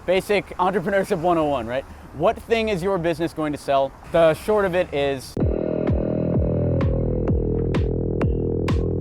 Basic entrepreneurship 101, right? What thing is your business going to sell? The short of it is,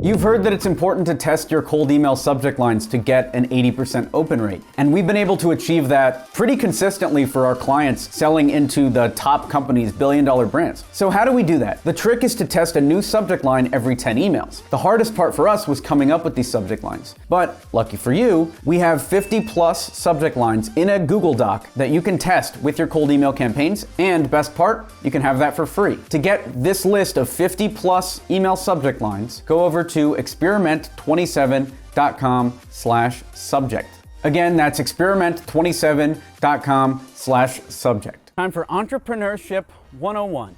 you've heard that it's important to test your cold email subject lines to get an 80% open rate. And we've been able to achieve that pretty consistently for our clients selling into the top companies, billion-dollar brands. So how do we do that? The trick is to test a new subject line every 10 emails. The hardest part for us was coming up with these subject lines. But lucky for you, we have 50 plus subject lines in a Google Doc that you can test with your cold email campaigns. And best part, you can have that for free. To get this list of 50 plus email subject lines, go over to experiment27.com/subject. Again, that's experiment27.com/subject. Time for Entrepreneurship 101.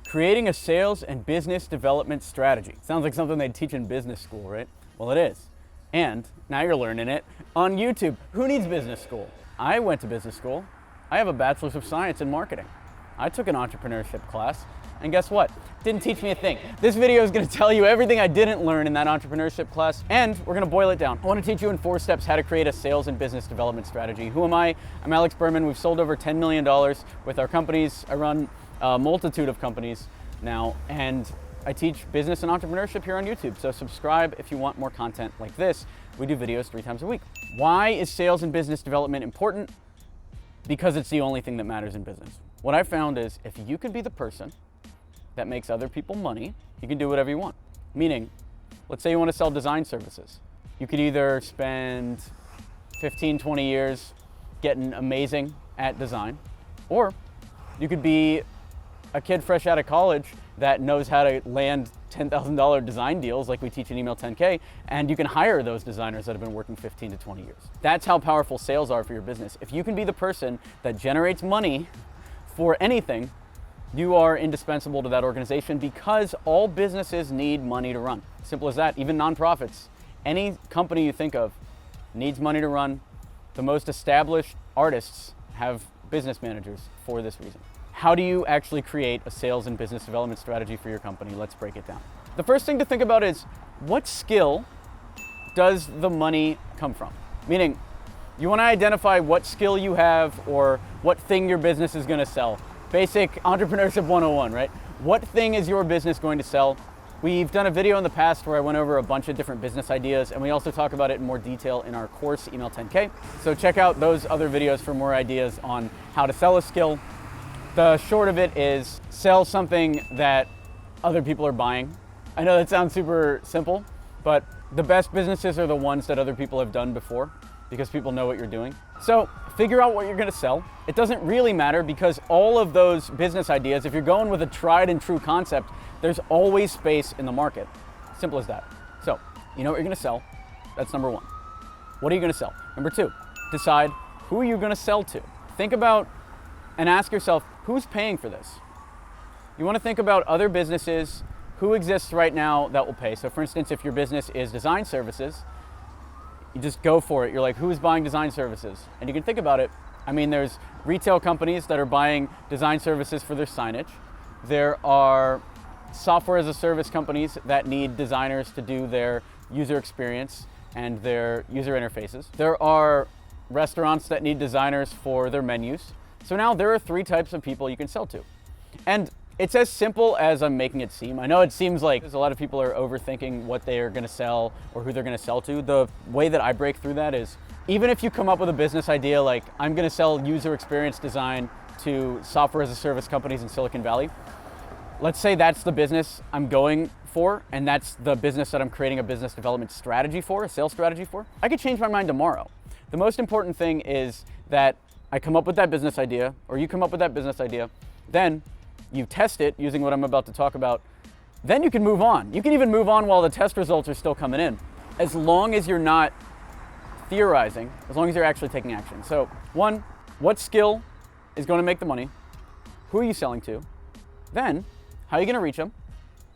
Creating a sales and business development strategy. Sounds like something they'd teach in business school, right? Well, it is. And now you're learning it on YouTube. Who needs business school? I went to business school. I have a bachelor's of science in marketing. I took an entrepreneurship class. And guess what? Didn't teach me a thing. This video is gonna tell you everything I didn't learn in that entrepreneurship class, and we're gonna boil it down. I wanna teach you in 4 steps how to create a sales and business development strategy. Who am I? I'm Alex Berman. We've sold over $10 million with our companies. I run a multitude of companies now, and I teach business and entrepreneurship here on YouTube. So subscribe if you want more content like this. We do videos 3 times a week. Why is sales and business development important? Because it's the only thing that matters in business. What I found is if you could be the person that makes other people money, you can do whatever you want. Meaning, let's say you want to sell design services. You could either spend 15, 20 years getting amazing at design, or you could be a kid fresh out of college that knows how to land $10,000 design deals like we teach in Email 10K, and you can hire those designers that have been working 15 to 20 years. That's how powerful sales are for your business. If you can be the person that generates money for anything, you are indispensable to that organization because all businesses need money to run. Simple as that. Even nonprofits. Any company you think of needs money to run. The most established artists have business managers for this reason. How do you actually create a sales and business development strategy for your company? Let's break it down. The first thing to think about is, what skill does the money come from? Meaning, you want to identify what skill you have or what thing your business is going to sell. Basic entrepreneurship 101, right? What thing is your business going to sell? We've done a video in the past where I went over a bunch of different business ideas, and we also talk about it in more detail in our course, Email 10K. So check out those other videos for more ideas on how to sell a skill. The short of it is sell something that other people are buying. I know that sounds super simple, but the best businesses are the ones that other people have done before because people know what you're doing. So figure out what you're gonna sell. It doesn't really matter because all of those business ideas, if you're going with a tried and true concept, there's always space in the market. Simple as that. So, you know what you're gonna sell. That's number 1. What are you gonna sell? Number 2, decide who are you gonna sell to. Think about and ask yourself, who's paying for this? You wanna think about other businesses, who exists right now that will pay. So for instance, if your business is design services, you just go for it. You're like, who's buying design services? And you can think about it. I mean, there's retail companies that are buying design services for their signage. There are software as a service companies that need designers to do their user experience and their user interfaces. There are restaurants that need designers for their menus. So now there are 3 types of people you can sell to. And it's as simple as I'm making it seem. I know it seems like there's a lot of people are overthinking what they are gonna sell or who they're gonna sell to. The way that I break through that is, even if you come up with a business idea like, I'm gonna sell user experience design to software as a service companies in Silicon Valley, let's say that's the business I'm going for, and that's the business that I'm creating a business development strategy for, a sales strategy for, I could change my mind tomorrow. The most important thing is that I come up with that business idea, or you come up with that business idea, then you test it using what I'm about to talk about, then you can move on. You can even move on while the test results are still coming in, as long as you're not theorizing, as long as you're actually taking action. So 1, what skill is going to make the money? Who are you selling to? Then, how are you going to reach them?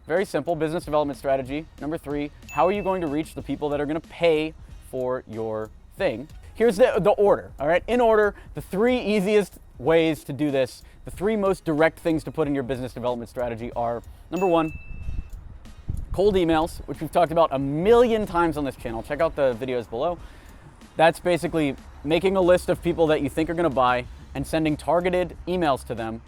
Very simple business development strategy. Number 3, how are you going to reach the people that are going to pay for your thing? Here's the order, all right? In order, the 3 easiest ways to do this, the 3 most direct things to put in your business development strategy are, number 1, cold emails, which we've talked about a million times on this channel. Check out the videos below. That's basically making a list of people that you think are going to buy and sending targeted emails to them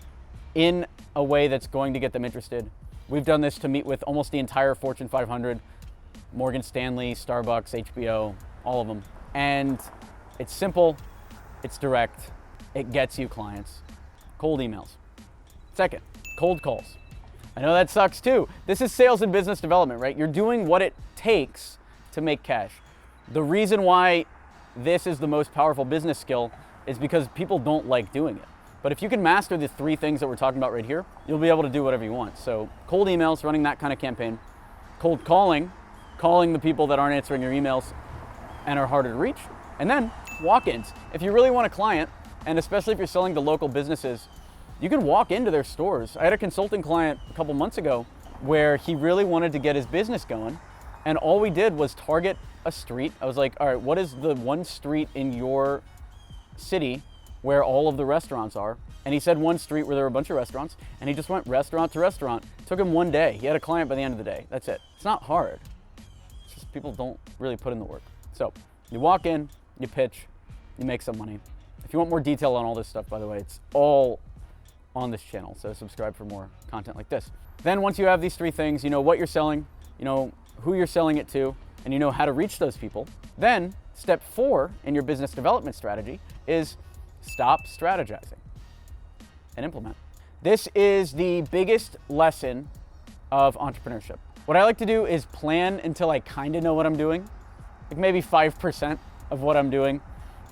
in a way that's going to get them interested. We've done this to meet with almost the entire Fortune 500, Morgan Stanley, Starbucks, HBO, all of them. And it's simple, it's direct, it gets you clients. Cold emails. Second, cold calls. I know that sucks too. This is sales and business development, right? You're doing what it takes to make cash. The reason why this is the most powerful business skill is because people don't like doing it. But if you can master the 3 things that we're talking about right here, you'll be able to do whatever you want. So cold emails, running that kind of campaign. Cold calling, calling the people that aren't answering your emails and are harder to reach. And then walk-ins. If you really want a client, and especially if you're selling to local businesses, you can walk into their stores. I had a consulting client a couple months ago where he really wanted to get his business going, and all we did was target a street. I was like, all right, what is the one street in your city where all of the restaurants are? And he said one street where there were a bunch of restaurants, and he just went restaurant to restaurant. It took him one day. He had a client by the end of the day. That's it. It's not hard. It's just people don't really put in the work. So you walk in, you pitch, you make some money. If you want more detail on all this stuff, by the way, it's all on this channel, so subscribe for more content like this. Then once you have these 3 things, you know what you're selling, you know who you're selling it to, and you know how to reach those people. Then step 4 in your business development strategy is stop strategizing and implement. This is the biggest lesson of entrepreneurship. What I like to do is plan until I kind of know what I'm doing, like maybe 5% of what I'm doing.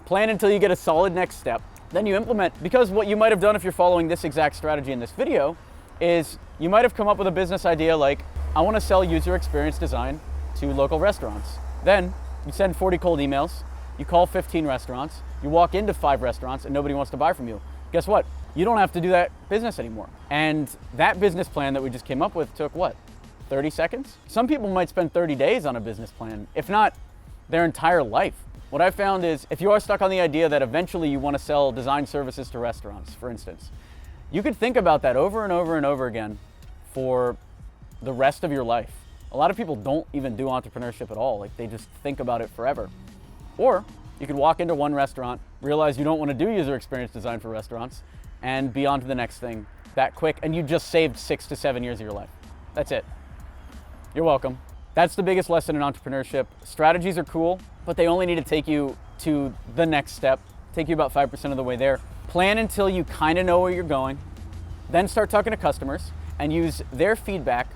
Plan until you get a solid next step. Then you implement, because what you might have done if you're following this exact strategy in this video is you might have come up with a business idea like, I want to sell user experience design to local restaurants. Then you send 40 cold emails, you call 15 restaurants, you walk into 5 restaurants and nobody wants to buy from you. Guess what? You don't have to do that business anymore. And that business plan that we just came up with took what? 30 seconds? Some people might spend 30 days on a business plan, if not their entire life. What I found is if you are stuck on the idea that eventually you want to sell design services to restaurants, for instance, you could think about that over and over and over again for the rest of your life. A lot of people don't even do entrepreneurship at all. Like they just think about it forever. Or you could walk into one restaurant, realize you don't want to do user experience design for restaurants, and be on to the next thing that quick, and you just saved 6 to 7 years of your life. That's it. You're welcome. That's the biggest lesson in entrepreneurship. Strategies are cool, but they only need to take you to the next step, take you about 5% of the way there. Plan until you kind of know where you're going, then start talking to customers and use their feedback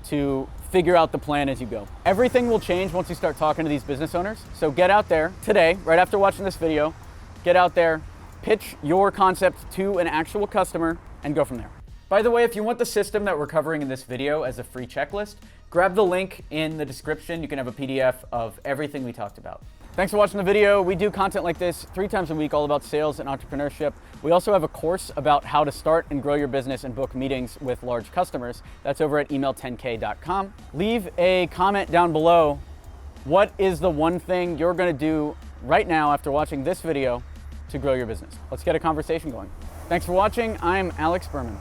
to figure out the plan as you go. Everything will change once you start talking to these business owners. So get out there today, right after watching this video, get out there, pitch your concept to an actual customer and go from there. By the way, if you want the system that we're covering in this video as a free checklist, grab the link in the description. You can have a PDF of everything we talked about. Thanks for watching the video. We do content like this 3 times a week, all about sales and entrepreneurship. We also have a course about how to start and grow your business and book meetings with large customers. That's over at email10k.com. Leave a comment down below. What is the one thing you're going to do right now after watching this video to grow your business? Let's get a conversation going. Thanks for watching. I'm Alex Berman.